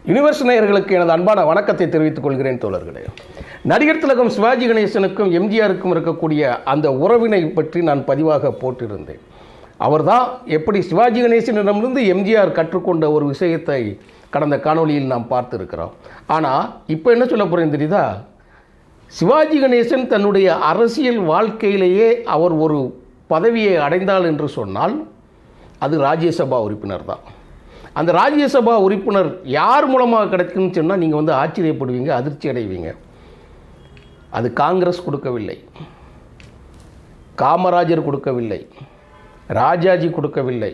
Universe நேயர்களுக்கு எனது அன்பான வணக்கத்தை தெரிவித்துக் கொள்கிறேன் தோழர்களே. நடிகர் திலகம் சிவாஜி கணேசனுக்கும் எம்ஜிஆருக்கும் இருக்கக்கூடிய அந்த உறவினை பற்றி நான் பதிவாக போட்டிருந்தேன். அவர்தான் எப்படி சிவாஜி கணேசனிடமிருந்து எம்ஜிஆர் கற்றுக்கொண்ட ஒரு விஷயத்தை கடந்த காணொளியில் நாம் பார்த்துருக்கிறோம். ஆனால் இப்போ என்ன சொல்ல போகிறேன் தெரியுதா? சிவாஜி கணேசன் தன்னுடைய அரசியல் வாழ்க்கையிலேயே அவர் ஒரு பதவியை அடைந்தால் என்று சொன்னால் அது ராஜ்யசபா உறுப்பினர் தான். அந்த ராஜ்யசபா உறுப்பினர் யார் மூலமாக கிடைக்குன்னு சொன்னால் நீங்கள் ஆச்சரியப்படுவீங்க, அதிர்ச்சி அடைவீங்க. அது காங்கிரஸ் கொடுக்கவில்லை, காமராஜர் கொடுக்கவில்லை, ராஜாஜி கொடுக்கவில்லை,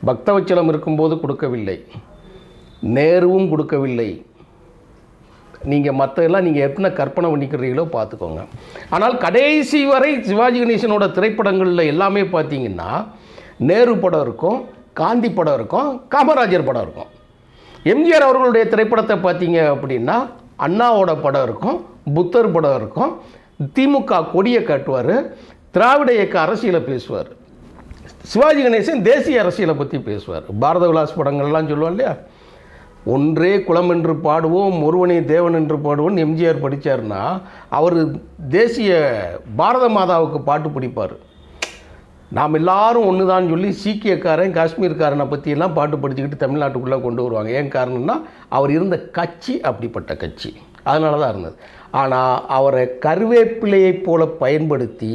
பக்தவச்சலம் இருக்கும்போது கொடுக்கவில்லை, நேருவும் கொடுக்கவில்லை. நீங்கள் மற்றெல்லாம் நீங்கள் எத்தனை கற்பனை பண்ணிக்கிறீங்களோ பார்த்துக்கோங்க. ஆனால் கடைசி வரை சிவாஜி கணேசனோட திரைப்படங்களில் எல்லாமே பார்த்தீங்கன்னா நேரு படம் இருக்கும், காந்தி படம் இருக்கும், காமராஜர் படம் இருக்கும். எம்ஜிஆர் அவர்களுடைய திரைப்படத்தை பார்த்தீங்க அப்படின்னா அண்ணாவோட படம் இருக்கும், புத்தர் படம் இருக்கும், திமுக கொடியை காட்டுவார், திராவிட இயக்க அரசியலை பேசுவார். சிவாஜி கணேசன் தேசிய அரசியலை பற்றி பேசுவார். பாரத விலாஸ் படங்கள்லாம் சொல்லுவோம் இல்லையா, ஒன்றே குலம் என்று பாடுவோம், ஒருவனே தேவன் என்று பாடுவோம். எம்ஜிஆர் படித்தார்னா அவர் தேசிய பாரத மாதாவுக்கு பாட்டு படிப்பார். நாம் எல்லாரும் ஒன்று தான் சொல்லி சீக்கியக்காரன் காஷ்மீர்காரனை பற்றியெல்லாம் பாட்டு படிச்சுக்கிட்டு தமிழ்நாட்டுக்குள்ளே கொண்டு வருவாங்க. ஏன் காரணம்னா அவர் இருந்த கட்சி அப்படிப்பட்ட கட்சி, அதனால தான் இருந்தது. ஆனால் அவரை கருவேப்பிலையைப் போல பயன்படுத்தி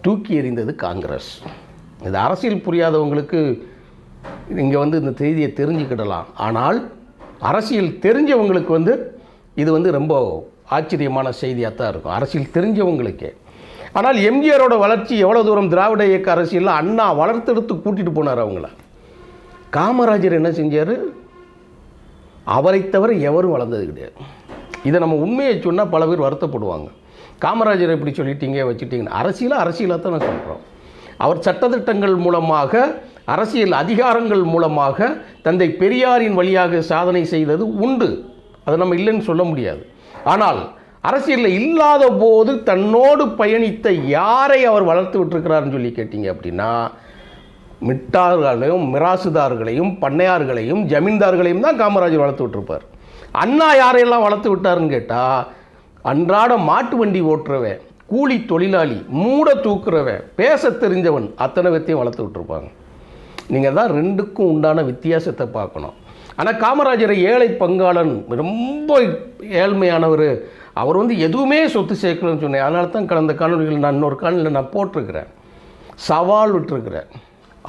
தூக்கி எறிந்தது காங்கிரஸ். இது அரசியல் புரியாதவங்களுக்கு இங்கே இந்த செய்தியை தெரிஞ்சுக்கிடலாம். ஆனால் அரசியல் தெரிஞ்சவங்களுக்கு இது ரொம்ப ஆச்சரியமான செய்தியாக தான் இருக்கும், அரசியல் தெரிஞ்சவங்களுக்கே. ஆனால் எம்ஜிஆரோட வளர்ச்சி எவ்வளோ தூரம் திராவிட இயக்க அரசியலில் அண்ணா வளர்த்தெடுத்து கூட்டிகிட்டு போனார் அவங்கள. காமராஜர் என்ன செஞ்சார்? அவரை தவிர எவரும் வளர்ந்தது கிடையாது. இதை நம்ம உண்மையை சொன்னால் பல பேர் வருத்தப்படுவாங்க. காமராஜரை எப்படி சொல்லிட்டீங்க வச்சுட்டிங்கன்னா, அரசியலாக தான் நான் சொல்கிறோம். அவர் சட்டத்திட்டங்கள் மூலமாக, அரசியல் அதிகாரங்கள் மூலமாக தந்தை பெரியாரின் வழியாக சாதனை செய்தது உண்டு, அதை நம்ம இல்லைன்னு சொல்ல முடியாது. ஆனால் அரசியலில் இல்லாத போது தன்னோடு பயணித்த யாரை அவர் வளர்த்து விட்டுருக்கிறார்னு சொல்லி கேட்டிங்க அப்படின்னா, மிட்டார்களையும் மிராசுதார்களையும் பண்ணையார்களையும் ஜமீன்தார்களையும் தான் காமராஜர் வளர்த்து விட்டுருப்பார். அண்ணா யாரையெல்லாம் வளர்த்து விட்டாருன்னு கேட்டால், அன்றாட மாட்டு வண்டி ஓட்டுறவன், கூலி தொழிலாளி, மூட தூக்குறவன், பேச தெரிஞ்சவன், அத்தனை பேர்த்தையும் வளர்த்து விட்டுருப்பாங்க. நீங்கள் தான் ரெண்டுக்கும் உண்டான வித்தியாசத்தை பார்க்கணும். ஆனால் காமராஜரை ஏழை பங்காளன், ரொம்ப ஏழ்மையானவர், அவர் எதுவுமே சொத்து சேர்க்கலன்னு சொன்னேன். அதனால தான் கடந்த காணொலிகள் நான் இன்னொரு காணொலியில் நான் போட்டிருக்கிறேன், சவால் விட்டுருக்கிறேன்.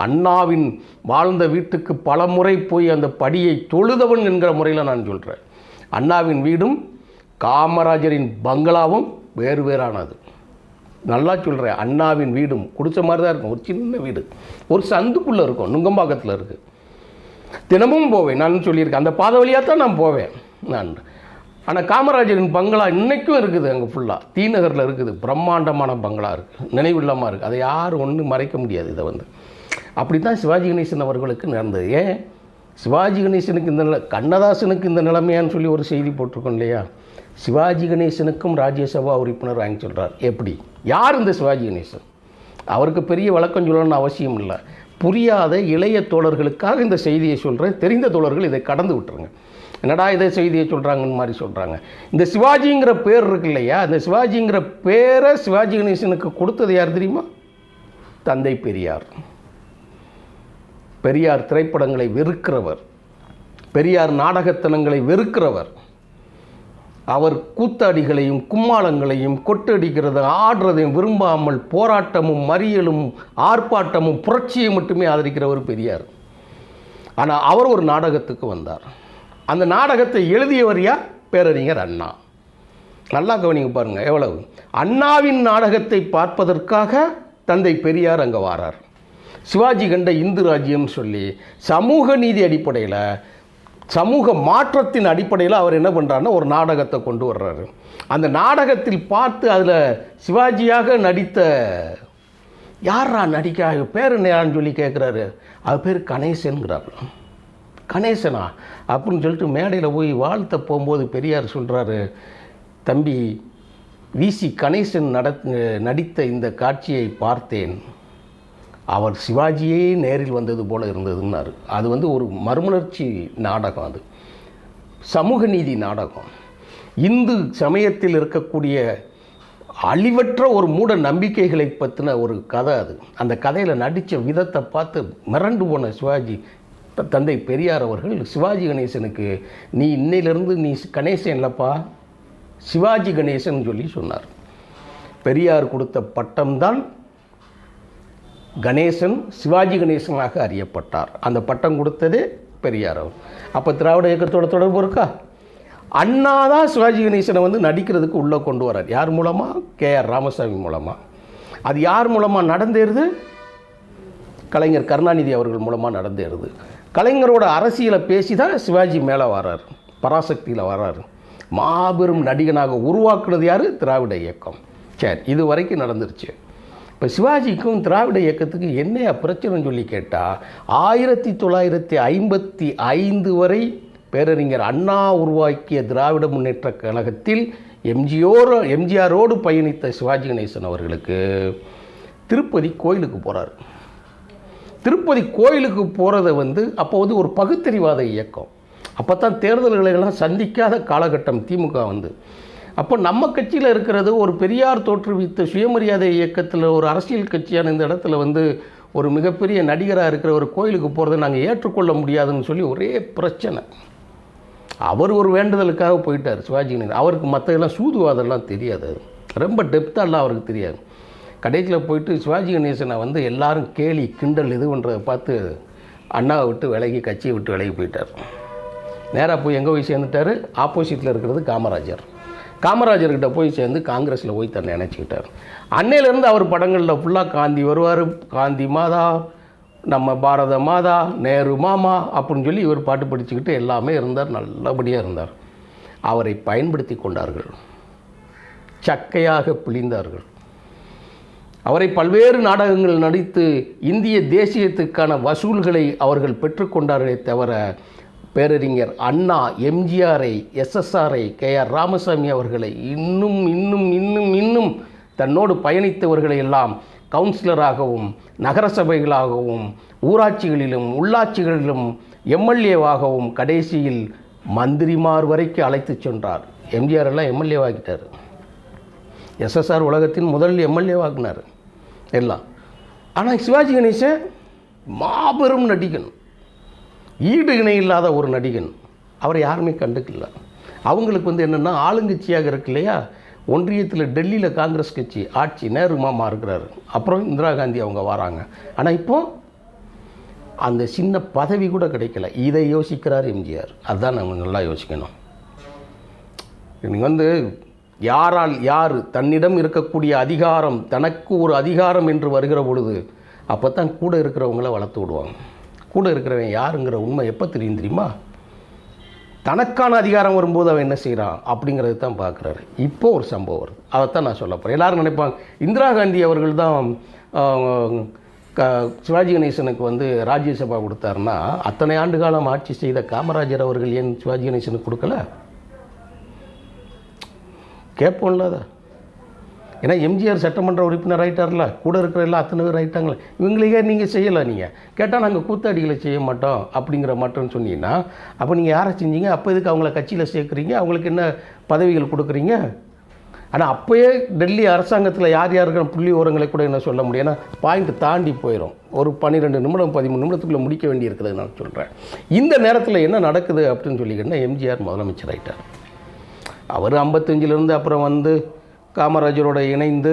அண்ணாவின் வாழ்ந்த வீட்டுக்கு பல முறை போய் அந்த படியை தொழுதவன் என்கிற முறையில் நான் சொல்கிறேன். அண்ணாவின் வீடும் காமராஜரின் பங்களாவும் வேறு வேறானது. நல்லா சொல்கிறேன், அண்ணாவின் வீடும் குடிச்ச மாதிரி தான் இருக்கும். ஒரு சின்ன வீடு, ஒரு சந்துக்குள்ளே இருக்கும், நுங்கம்பாக்கத்தில் இருக்குது. தினமும் போவேன், நான் சொல்லியிருக்கேன், அந்த பாதை வழியாக தான் நான் போவேன் நான். ஆனால் காமராஜரின் பங்களா இன்றைக்கும் இருக்குது, அங்கே ஃபுல்லாக தீநகரில் இருக்குது, பிரம்மாண்டமான பங்களா இருக்குது, நினைவில்லாமல் இருக்குது. அதை யாரும் ஒன்றும் மறைக்க முடியாது. இதை அப்படி தான் சிவாஜி கணேசன் அவர்களுக்கு நடந்தது. ஏன் சிவாஜி கணேசனுக்கு இந்த கண்ணதாசனுக்கு இந்த நிலைமையான்னு சொல்லி ஒரு செய்தி போட்டிருக்கோம் இல்லையா? சிவாஜி கணேசனுக்கும் ராஜ்யசபா உறுப்பினர் வாங்கி சொல்கிறார். எப்படி, யார் இந்த சிவாஜி கணேசன்? அவருக்கு பெரிய விளக்கம் சொல்லணும்னு அவசியம் இல்லை. புரியாத இளைய தோழர்களுக்காக இந்த செய்தியை சொல்கிறேன். தெரிந்த தோழர்கள் இதை கடந்து விட்டுருங்க. என்னடா இதை செய்தியை சொல்கிறாங்கன்னு மாதிரி சொல்கிறாங்க. இந்த சிவாஜிங்கிற பேர் இருக்கு இல்லையா, இந்த சிவாஜிங்கிற பேரை சிவாஜி கணேசனுக்கு கொடுத்தது யார் தெரியுமா? தந்தை பெரியார். பெரியார் திரைப்படங்களை வெறுக்கிறவர், பெரியார் நாடகத்தனங்களை வெறுக்கிறவர். அவர் கூத்தாடிகளையும் கும்மாளங்களையும் கொட்டடிக்கிறத ஆடுறதையும் விரும்பாமல் போராட்டமும் மறியலும் ஆர்ப்பாட்டமும் புரட்சியை மட்டுமே ஆதரிக்கிறவர் பெரியார். ஆனால் அவர் ஒரு நாடகத்துக்கு வந்தார். அந்த நாடகத்தை எழுதியவர் யார்? பேரறிஞர் அண்ணா. நல்லா கவனிங்க பாருங்கள் எவ்வளவு. அண்ணாவின் நாடகத்தை பார்ப்பதற்காக தந்தை பெரியார் அங்கே வாரார். சிவாஜி கண்ட இந்து ராஜ்யம் சொல்லி சமூக நீதி அடிப்படையில், சமூக மாற்றத்தின் அடிப்படையில் அவர் என்ன பண்ணுறாருன்னா ஒரு நாடகத்தை கொண்டு வர்றாரு. அந்த நாடகத்தில் பார்த்து அதில் சிவாஜியாக நடித்த யாரா நடிக்க பேர் என்னன்னு சொல்லி கேட்குறாரு. அது பேர் கணேசன்கிறாப்புல. கணேசனா அப்படின்னு சொல்லிட்டு மேடையில் போய் வாழ்த்த போகும்போது பெரியார் சொல்கிறாரு, தம்பி விசி கணேசன் நடித்த இந்த காட்சியை பார்த்தேன், அவர் சிவாஜியே நேரில் வந்தது போல் இருந்ததுன்னாரு. அது ஒரு மறுமலர்ச்சி நாடகம். அது சமூக நீதி நாடகம், இந்து சமயத்தில் இருக்கக்கூடிய அழிவற்ற ஒரு மூட நம்பிக்கைகளை பற்றின ஒரு கதை. அது அந்த கதையில் நடித்த விதத்தை பார்த்து மிரண்டு போன சிவாஜி தந்தை பெரியார் அவர்கள் சிவாஜி கணேசனுக்கு நீ இன்னையிலிருந்து நீ கணேசன் இல்லைப்பா சிவாஜி கணேசன் சொல்லி சொன்னார். பெரியார் கொடுத்த பட்டம்தான் கணேசன் சிவாஜி கணேசனாக அறியப்பட்டார். அந்த பட்டம் கொடுத்ததே பெரியார் அவர். அப்போ திராவிட இயக்கத்தோட தொடர்பு இருக்கா? அண்ணா தான் சிவாஜி கணேசனை வந்து நடிக்கிறதுக்கு உள்ளே கொண்டு வரார். யார் மூலமாக? KR ராமசாமி மூலமாக. அது யார் மூலமாக நடந்தேறுது? கலைஞர் கருணாநிதி அவர்கள் மூலமாக நடந்தேறுது. கலைஞரோட அரசியலை பேசி தான் சிவாஜி மேலே வரார், பராசக்தியில் வராரு. மாபெரும் நடிகனாக உருவாக்குனது யார்? திராவிட இயக்கம். சரி, இது வரைக்கும் நடந்துருச்சு. இப்போ சிவாஜிக்கும் திராவிட இயக்கத்துக்கு என்ன பிரச்சனைன்னு சொல்லி கேட்டால் 1955 வரை பேரறிஞர் அண்ணா உருவாக்கிய திராவிட முன்னேற்ற கழகத்தில் எம்ஜிஆரோடு பயணித்த சிவாஜி கணேசன் அவர்களுக்கு திருப்பதி கோயிலுக்கு போகிறார். திருப்பதி கோயிலுக்கு போகிறத வந்து அப்போ வந்து ஒரு பகுத்தறிவாத இயக்கம். அப்போ தான் தேர்தல்களெல்லாம் சந்திக்காத காலகட்டம் திமுக வந்து. அப்போ நம்ம கட்சியில் இருக்கிறது ஒரு பெரியார் தோற்றுவித்த சுயமரியாதை இயக்கத்தில் ஒரு அரசியல் கட்சியான இந்த இடத்துல வந்து ஒரு மிகப்பெரிய நடிகராக இருக்கிற ஒரு கோயிலுக்கு போகிறத நாங்கள் ஏற்றுக்கொள்ள முடியாதுன்னு சொல்லி ஒரே பிரச்சனை. அவர் ஒரு வேண்டுதலுக்காக போயிட்டார் சிவாஜி கணேசன். அவருக்கு மற்றதெல்லாம் சூதுவாதெல்லாம் தெரியாது, ரொம்ப டெப்த்தாலாம் அவருக்கு தெரியாது. கடைசியில் போயிட்டு சிவாஜி கணேசனை வந்து எல்லாரும் கேலி கிண்டல் இது பண்ணுறதை பார்த்து அண்ணாவை விட்டு விலகி, கட்சியை விட்டு விலகி போயிட்டார். நேராக போய் எங்கே போய் சேர்ந்துட்டார்? ஆப்போசிட்டில் இருக்கிறது காமராஜர்கிட்ட போய் சேர்ந்து காங்கிரஸில் போய் தன்னை நினச்சிக்கிட்டார். அன்னையிலேருந்து அவர் படங்களில் ஃபுல்லாக காந்தி வருவார், காந்தி மாதா, நம்ம பாரத மாதா, நேரு மாமா அப்படின்னு சொல்லி இவர் பாட்டு படிச்சுக்கிட்டு எல்லாமே இருந்தார், நல்லபடியாக இருந்தார். அவரை பயன்படுத்தி கொண்டார்கள், சக்கையாக பிழிந்தார்கள். அவரை பல்வேறு நாடகங்கள் நடித்து இந்திய தேசியத்துக்கான வசூல்களை அவர்கள் பெற்றுக்கொண்டார்களே தவிர பேரறிஞர் அண்ணா, எம்ஜிஆரை, SSRஐ, KR ராமசாமி அவர்களை இன்னும் இன்னும் இன்னும் இன்னும் தன்னோடு பயணித்தவர்களை எல்லாம் கவுன்சிலராகவும் நகர சபைகளாகவும் ஊராட்சிகளிலும் உள்ளாட்சிகளிலும் MLAவாகவும் கடைசியில் மந்திரிமார் வரைக்கும் அழைத்து சென்றார். எம்ஜிஆர் எல்லாம் MLA ஆகிட்டார். SSR உலகத்தின் முதல் MLA ஆகினார் எல்லாம். ஆனால் சிவாஜி கணேசன் மாபெரும் நடிகன், ஈடு இணை இல்லாத ஒரு நடிகன். அவரை யாருமே கண்டுக்கல. அவங்களுக்கு வந்து என்னென்னா ஆளுங்கட்சியாக இருக்கு இல்லையா, ஒன்றியத்தில் டெல்லியில் காங்கிரஸ் கட்சி ஆட்சி, நேரு மாமா இருக்கிறாரு, அப்புறம் இந்திரா காந்தி அவங்க வராங்க. ஆனால் இப்போது அந்த சின்ன பதவி கூட கிடைக்கல. இதை யோசிக்கிறார் எம்ஜிஆர். அதுதான் நம்ம நல்லா யோசிக்கணும். நீங்கள் வந்து யாரால் யார் தன்னிடம் இருக்கக்கூடிய அதிகாரம் தனக்கு ஒரு அதிகாரம் என்று வருகிற பொழுது அப்போ தான் கூட இருக்கிறவங்கள வளர்த்து விடுவாங்க. கூட இருக்கிறவன் யாருங்கிற உண்மை எப்போ தெரியும் தெரியுமா? தனக்கான அதிகாரம் வரும்போது அவன் என்ன செய்கிறான் அப்படிங்கிறது தான் பார்க்குறாரு. இப்போ ஒரு சம்பவம் வருது, அதைத்தான் நான் சொல்ல போகிறேன். எல்லோரும் நினைப்பாங்க இந்திரா காந்தி அவர்கள் தான் சிவாஜி கணேசனுக்கு வந்து ராஜ்யசபா கொடுத்தாருன்னா அத்தனை ஆண்டு காலம் ஆட்சி செய்த காமராஜர் அவர்கள் ஏன் சிவாஜி கணேசனுக்கு கொடுக்கல? கேட்போம்ல அதை. ஏன்னா எம்ஜிஆர் சட்டமன்ற உறுப்பினர் ஆகிட்டார்ல, கூட இருக்கிற எல்லாம் அத்தனை பேர் ஆகிட்டாங்களே, இவங்களுக்கே நீங்கள் செய்யலை. நீங்கள் கேட்டால் நாங்கள் கூத்தாடிகளை செய்ய மாட்டோம் அப்படிங்கிற மாட்டோம்னு சொன்னீங்கன்னா அப்போ நீங்கள் யாரை செஞ்சீங்க? அப்போ இதுக்கு அவங்கள கட்சியில் சேர்க்குறீங்க? அவங்களுக்கு என்ன பதவிகள் கொடுக்குறீங்க? ஆனால் அப்போயே டெல்லி அரசாங்கத்தில் யார் யாருக்கிற புள்ளி ஓரங்களை கூட என்ன சொல்ல முடியும்? ஏன்னா பாயிண்ட் தாண்டி போயிடும். ஒரு 12 நிமிடம் 13 நிமிடத்துக்குள்ளே முடிக்க வேண்டி இருக்கிறது நான் சொல்கிறேன். இந்த நேரத்தில் என்ன நடக்குது அப்படின்னு சொல்லிக்கிட்டா எம்ஜிஆர் முதலமைச்சர் ஆகிட்டார். அவர் 55லேருந்து அப்புறம் வந்து காமராஜரோடு இணைந்து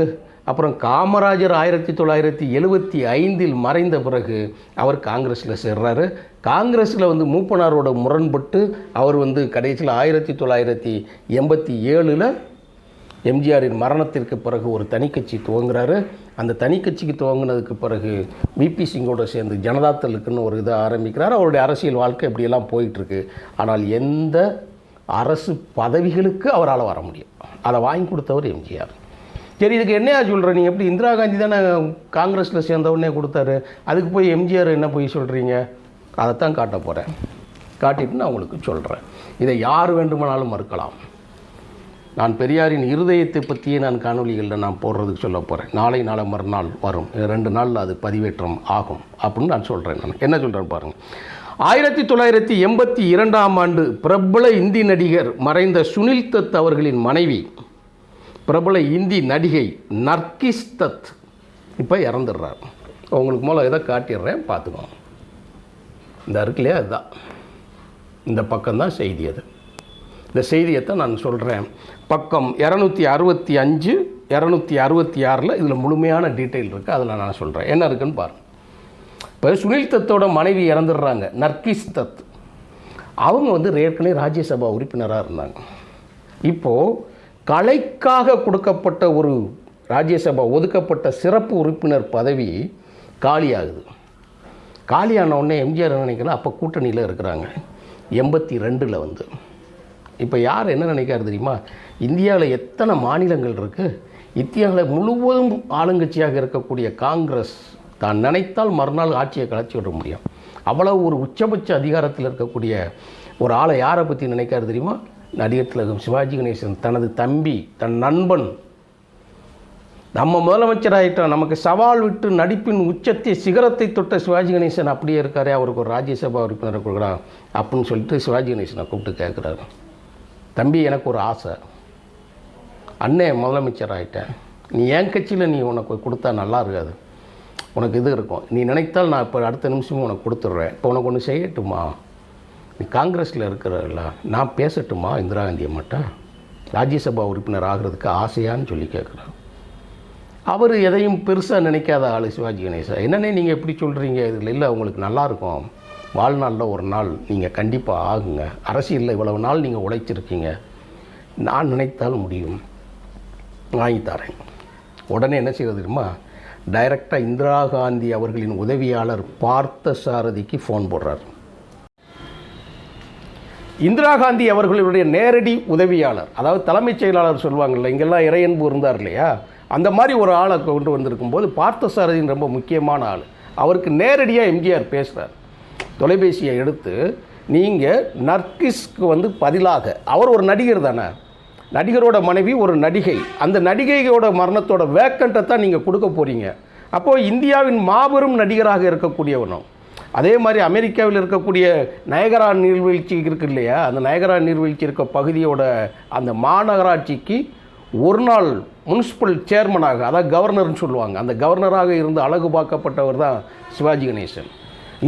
அப்புறம் காமராஜர் 1975 மறைந்த பிறகு அவர் காங்கிரஸில் சேர்றாரு. காங்கிரஸில் வந்து மூப்பனாரோட முரண்பட்டு அவர் வந்து கடைசியில் 1987 எம்ஜிஆரின் மரணத்திற்கு பிறகு ஒரு தனிக்கட்சி துவங்குறாரு. அந்த தனிக்கட்சிக்கு துவங்கினதுக்கு பிறகு விபி சிங்கோட சேர்ந்து ஜனதாதளுக்குன்னு ஒரு இதை ஆரம்பிக்கிறார். அவருடைய அரசியல் வாழ்க்கை இப்படியெல்லாம் போயிட்டுருக்கு. ஆனால் எந்த அரசு பதவிகளுக்கு அவரால் வர முடியும், அதை வாங்கி கொடுத்தவர் எம்ஜிஆர். சரி, இதுக்கு என்னையா சொல்கிற? நீ எப்படி இந்திரா காந்தி தானே காங்கிரஸில் சேர்ந்தவுடனே கொடுத்தாரு, அதுக்கு போய் எம்ஜிஆர் என்ன போய் சொல்கிறீங்க? அதைத்தான் காட்ட போகிறேன். காட்டிட்டு நான் உங்களுக்கு சொல்கிறேன். இதை யார் வேண்டுமானாலும் மறுக்கலாம். நான் பெரியாரின் இருதயத்தை பற்றியே நான் காணொலிகளில் நான் போடுறதுக்கு சொல்ல போகிறேன். நாளை மறுநாள் வரும், 2 நாளில் அது பதிவேற்றம் ஆகும் அப்படின்னு நான் சொல்கிறேன். நான் என்ன சொல்கிறேன் பாருங்கள். 1982ஆம் ஆண்டு பிரபல இந்தி நடிகர் மறைந்த சுனில் தத் அவர்களின் மனைவி பிரபல இந்தி நடிகை நர்கிஸ் தத் இப்போ இறந்துடுறார். உங்களுக்கு மூலம் எதை காட்டிடுறேன் பார்த்துக்கோங்க. இந்த இருக்குல்லையா, அதுதான் இந்த பக்கம்தான் செய்தி. அது இந்த செய்தியைத்தான் நான் சொல்கிறேன். பக்கம் 265 266 இதில் முழுமையான டீட்டெயில் இருக்குது. அதில் நான் சொல்கிறேன் என்ன இருக்குன்னு பாருங்கள். இப்போ சுனில் தத்தோட மனைவி இறந்துடுறாங்க, நர்கிஸ் தத். அவங்க ஏற்கனவே ராஜ்யசபா உறுப்பினராக இருந்தாங்க. இப்போது கலைக்காக கொடுக்கப்பட்ட ஒரு ராஜ்யசபா ஒதுக்கப்பட்ட சிறப்பு உறுப்பினர் பதவி காலியாகுது. காலியான உடனே எம்ஜிஆர் நினைக்கலாம், அப்போ கூட்டணியில் இருக்கிறாங்க 82 இப்போ யார் என்ன நினைக்காரு தெரியுமா? இந்தியாவில் எத்தனை மாநிலங்கள் இருக்குது, இந்தியாவில் முழுவதும் ஆளுங்கட்சியாக இருக்கக்கூடிய காங்கிரஸ் தான் நினைத்தால் மறுநாள் ஆட்சியை கலைச்சி விட முடியும். அவ்வளோ ஒரு உச்சபட்ச அதிகாரத்தில் இருக்கக்கூடிய ஒரு ஆளை யாரை பற்றி நினைக்காரு தெரியுமா? நடிகர் திலகம் சிவாஜி கணேசன் தனது தம்பி, தன் நண்பன், நம்ம முதலமைச்சராகிட்டோம், நமக்கு சவால் விட்டு நடிப்பின் உச்சத்தை சிகரத்தை தொட்ட சிவாஜி கணேசன் அப்படியே இருக்காரே, அவருக்கு ஒரு ராஜ்யசபா உறுப்பினரை கொடுக்குறான் அப்படின்னு சொல்லிட்டு சிவாஜி கணேசனை கூப்பிட்டு கேட்குறாரு, தம்பி எனக்கு ஒரு ஆசை, அண்ணே முதலமைச்சர் ஆகிட்டேன், நீ என் கட்சியில் நீ உனக்கு கொடுத்தா நல்லா இருக்காது, உனக்கு இது இருக்கும், நீ நினைத்தால் நான் இப்போ அடுத்த நிமிஷமும் உனக்கு கொடுத்துட்றேன், இப்போ உனக்கு ஒன்று செய்யட்டுமா, நீ காங்கிரஸில் இருக்கிறல்ல, நான் பேசட்டுமா இந்திரா காந்தி அம்மாட்ட ராஜ்யசபா உறுப்பினர் ஆகிறதுக்கு ஆசையான்னு சொல்லி கேட்குறேன். அவர் எதையும் பெருசாக நினைக்காத ஆள் சிவாஜி கணேசன். என்னன்னே நீங்கள் எப்படி சொல்கிறீங்க, இதில் இல்லை உங்களுக்கு நல்லாயிருக்கும், வாழ்நாளில் ஒரு நாள் நீங்கள் கண்டிப்பாக ஆகுங்க, அரசியலில் இவ்வளவு நாள் நீங்கள் உழைச்சிருக்கீங்க, நான் நினைத்தால் முடியும், வாங்கித்தரேன். உடனே என்ன செய்வது தெரியுமா? டைரக்டாக இந்திரா காந்தி அவர்களின் உதவியாளர் பார்த்த சாரதிக்கு ஃபோன் போடுறார். இந்திரா காந்தி அவர்களுடைய நேரடி உதவியாளர், அதாவது தலைமைச் செயலாளர் சொல்லுவாங்கள்ல, இங்கெல்லாம் இறையன்பு இருந்தார் இல்லையா, அந்த மாதிரி ஒரு ஆளை கொண்டு வந்திருக்கும்போது பார்த்த சாரதியின் ரொம்ப முக்கியமான ஆள். அவருக்கு நேரடியாக எம்ஜிஆர் பேசுகிறார். தொலைபேசியை எடுத்து, நீங்கள் நர்கிஸ்க்கு பதிலாக, அவர் ஒரு நடிகர் தானே, நடிகரோட மனைவி ஒரு நடிகை, அந்த நடிகையோட மரணத்தோட வேக்கண்ட்டை தான் நீங்கள் கொடுக்க போகிறீங்க. அப்போது இந்தியாவின் மாபெரும் நடிகராக இருக்கக்கூடியவனும், அதே மாதிரி அமெரிக்காவில் இருக்கக்கூடிய நயகரா நீர்வீழ்ச்சி இருக்குது இல்லையா, அந்த நயகரா நீர்வீழ்ச்சி இருக்க பகுதியோட அந்த மாநகராட்சிக்கு ஒரு நாள் முனிசிபல் சேர்மனாக, அதாவது கவர்னர்னு சொல்லுவாங்க, அந்த கவர்னராக இருந்து அழகு பார்க்கப்பட்டவர் தான் சிவாஜி கணேசன்.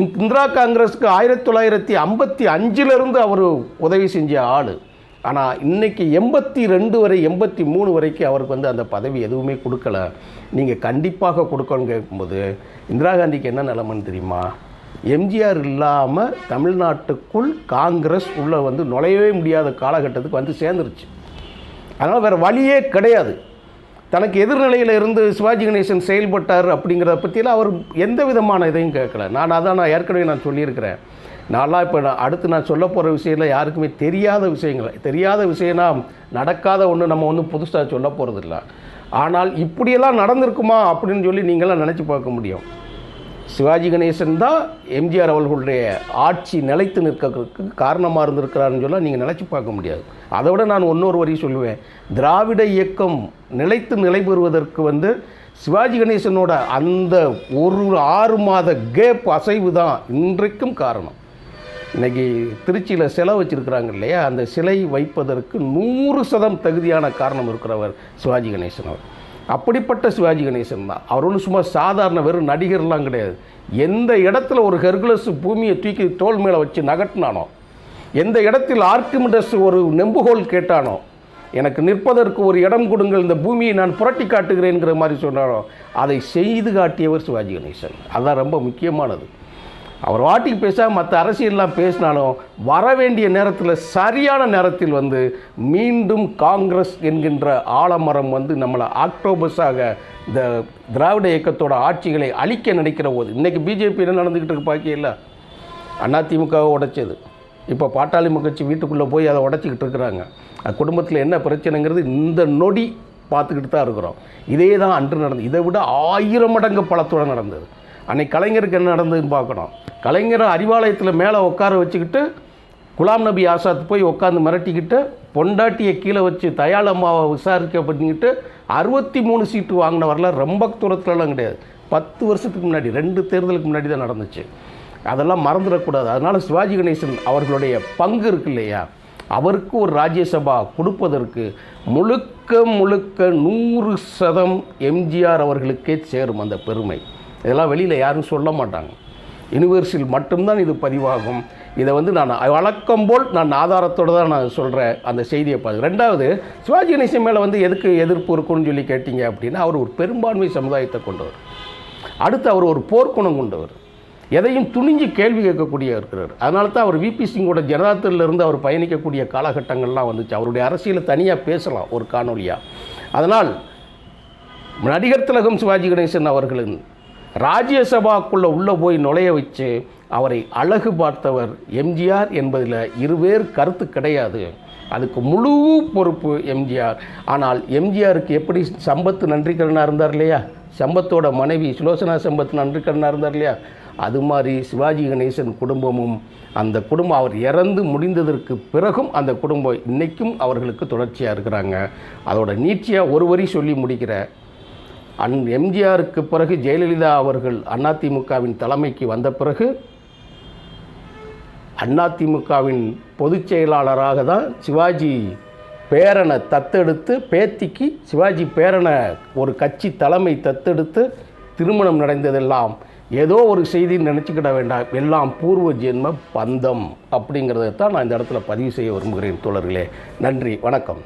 இந்திரா காங்கிரஸுக்கு 1955 அவர் உதவி செஞ்ச ஆள். ஆனால் இன்றைக்கி 82 வரை 83 வரைக்கும் அவருக்கு அந்த பதவி எதுவுமே கொடுக்கல. நீங்கள் கண்டிப்பாக கொடுக்கணும்னு கேட்கும்போது இந்திரா காந்திக்கு என்ன நிலைமைன்னு தெரியுமா? எம்ஜிஆர் இல்லாமல் தமிழ்நாட்டுக்குள் காங்கிரஸ் உள்ளே நுழையவே முடியாத காலகட்டத்துக்கு சேர்ந்துருச்சு. அதனால் வேறு வழியே கிடையாது. தனக்கு எதிர்நிலையில் இருந்து சிவாஜி கணேசன் செயல்பட்டார் அப்படிங்கிறத பற்றியெல்லாம் அவர் எந்த விதமான இதையும் கேட்கல. நான் ஏற்கனவே சொல்லியிருக்கிறேன். நான்லாம் இப்போ அடுத்து நான் சொல்ல போகிற விஷயத்தில் யாருக்குமே தெரியாத விஷயம்னா நடக்காத ஒன்று நம்ம புதுசாக சொல்ல போகிறதில்ல. ஆனால் இப்படியெல்லாம் நடந்திருக்குமா அப்படின்னு சொல்லி நீங்களாம் நினச்சி பார்க்க முடியும். சிவாஜி கணேசன் தான் எம்ஜிஆர் அவர்களுடைய ஆட்சி நிலைத்து நிற்கிறதுக்கு காரணமாக இருந்திருக்கிறாருன்னு சொல்ல நீங்கள் நினச்சி பார்க்க முடியாது. அதை விட நான் இன்னொரு வரி சொல்லுவேன். திராவிட இயக்கம் நிலை பெறுவதற்கு சிவாஜி கணேசனோட அந்த ஒரு 6 மாத கேப் அசைவு தான் இன்றைக்கும் காரணம். இன்றைக்கி திருச்சியில் சிலை வச்சுருக்கிறாங்க இல்லையா, அந்த சிலை வைப்பதற்கு 100% தகுதியான காரணம் இருக்கிறவர் சிவாஜி கணேசன் அவர். அப்படிப்பட்ட சிவாஜி கணேசன் தான். அவர் ஒன்றும் சும்மா சாதாரண வெறும் நடிகர்லாம் கிடையாது. எந்த இடத்துல ஒரு ஹெர்குலஸ் பூமியை தூக்கி தோல் மேலே வச்சு நகட்டினானோ, எந்த இடத்தில் ஆர்க்கிமிடஸ் ஒரு நெம்புகோல் கேட்டானோ, எனக்கு நிற்பதற்கு ஒரு இடம் கொடுங்கள், இந்த பூமியை நான் புரட்டி காட்டுகிறேங்கிற மாதிரி சொன்னாரோ, அதை செய்து காட்டியவர் சிவாஜி கணேசன். அதுதான் ரொம்ப முக்கியமானது. அவர் வாட்டிக்கு பேசாமல் மற்ற அரசியல்லாம் பேசினாலும் வர வேண்டிய நேரத்தில் சரியான நேரத்தில் மீண்டும் காங்கிரஸ் என்கின்ற ஆலமரம் நம்மளை ஆக்டோபஸாக இந்த திராவிட இயக்கத்தோட ஆட்சிகளை அழிக்க நினைக்கிற போது, இன்றைக்கி பிஜேபி என்ன நடந்துக்கிட்டு இருக்கு பார்க்கல, அதிமுகவை உடைச்சது, இப்போ பாட்டாளி கட்சி வீட்டுக்குள்ளே போய் அதை உடைச்சிக்கிட்டு இருக்கிறாங்க. குடும்பத்தில் என்ன பிரச்சனைங்கிறது இந்த நொடி பார்த்துக்கிட்டு தான் இருக்கிறோம். இதே தான் அன்று நடந்தது. இதை விட 1000 மடங்கு பலத்தோடு நடந்தது. அன்னைக்கு கலைஞருக்கு என்ன நடந்ததுன்னு பார்க்கணும். கலைஞரை அறிவாலயத்தில் மேலே உட்கார வச்சுக்கிட்டு குலாம் நபி ஆசாத் போய் உட்காந்து மிரட்டிக்கிட்டு பொண்டாட்டியை கீழே வச்சு தயாள் அம்மாவை விசாரிக்க பண்ணிக்கிட்டு 63 சீட்டு வாங்கின வரல ரொம்ப தூரத்துலலாம் கிடையாது. 10 வருஷத்துக்கு முன்னாடி 2 தேர்தலுக்கு முன்னாடி தான் நடந்துச்சு. அதெல்லாம் மறந்துடக்கூடாது. அதனால் சிவாஜி கணேசன் அவர்களுடைய பங்கு இருக்கு இல்லையா, அவருக்கு ஒரு ராஜ்யசபா கொடுப்பதற்கு முழுக்க 100% எம்ஜிஆர் அவர்களுக்கே சேரும் அந்த பெருமை. இதெல்லாம் வெளியில் யாரும் சொல்ல மாட்டாங்க. யூனிவர்ஸில் மட்டும்தான் இது பதிவாகும். இதை நான் வழக்கம் போல் நான் ஆதாரத்தோடு தான் நான் சொல்கிறேன் அந்த செய்தியை பார்த்து. ரெண்டாவது, சிவாஜி கணேசன் மேலே எதுக்கு எதிர்ப்பு இருக்குன்னு சொல்லி கேட்டிங்க அப்படின்னா, அவர் ஒரு பெரும்பான்மை சமுதாயத்தை கொண்டவர். அடுத்து அவர் ஒரு போர்க்குணம் கொண்டவர். எதையும் துணிஞ்சு கேள்வி கேட்கக்கூடிய இருக்கிறார். அதனால தான் அவர் விபி சிங்கோட ஜனதாதளிலிருந்து அவர் பயணிக்கக்கூடிய காலகட்டங்கள்லாம் வந்துச்சு. அவருடைய அரசியலை தனியாக பேசலாம் ஒரு காணொலியாக. அதனால் நடிகர் திலகம் சிவாஜி கணேசன் அவர்களின் ராஜ்யசபாக்குள்ளே உள்ளே போய் நுழைய வச்சு அவரை அழகு பார்த்தவர் எம்ஜிஆர் என்பதில் இருவேறு கருத்து கிடையாது. அதுக்கு முழு பொறுப்பு எம்ஜிஆர். ஆனால் எம்ஜிஆருக்கு எப்படி சம்பத் நன்றிக்கடனாக இருந்தார் இல்லையா, சம்பத்தோட மனைவி சுலோசனா சம்பத் நன்றிக்கடனாக இருந்தார் இல்லையா, அது மாதிரி சிவாஜி கணேசன் குடும்பமும், அந்த குடும்பம் அவர் இறந்து முடிந்ததற்கு பிறகும் அந்த குடும்பம் இன்றைக்கும் அவர்களுக்கு தொடர்ச்சியாக இருக்கிறாங்க. அதோட நீட்சியாக ஒரு வரி சொல்லி முடிக்கிற, எம்ஜிஆருக்கு பிறகு ஜெயலலிதா அவர்கள் அதிமுகவின் தலைமைக்கு வந்த பிறகு அதிமுகவின் பொதுச் செயலாளராக தான் சிவாஜி பேரனை தத்தெடுத்து, பேத்திக்கு சிவாஜி பேரனை ஒரு கட்சி தலைமை தத்தெடுத்து திருமணம் நடந்ததெல்லாம் ஏதோ ஒரு செய்தின்னு நினச்சிக்கிட வேண்டாம், எல்லாம் பூர்வ ஜென்ம பந்தம் அப்படிங்கிறத தான் நான் இந்த இடத்துல பதிவு செய்ய விரும்புகிறேன் தோழர்களே. நன்றி, வணக்கம்.